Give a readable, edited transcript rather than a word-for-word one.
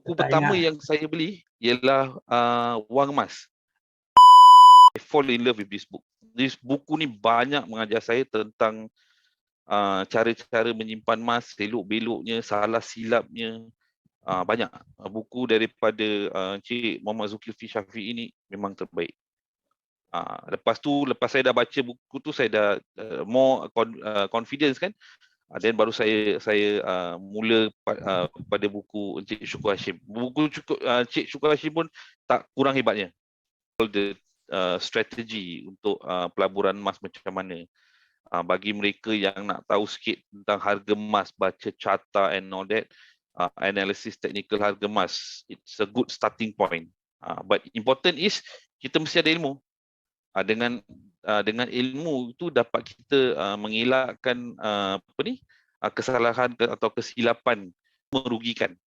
Buku Tak pertama ingat. yang saya beli ialah Wang Emas. I fall in love with this book. This buku ni banyak mengajar saya tentang cara-cara menyimpan emas, elok-beloknya, salah silapnya. Banyak. Buku daripada Encik Muhammad Zulkifli Syafiq ini memang terbaik. Lepas saya dah baca buku tu, saya dah more confidence kan. Then baru saya mula pada buku Encik Syukur Hashim. Buku Encik Syukur Hashim pun tak kurang hebatnya. All the strategi untuk pelaburan emas macam mana. Bagi mereka yang nak tahu sikit tentang harga emas, baca carta and all that, analysis technical harga emas, it's a good starting point. But important is kita mesti ada ilmu. Dengan ilmu itu dapat kita mengelakkan kesalahan atau kesilapan merugikan.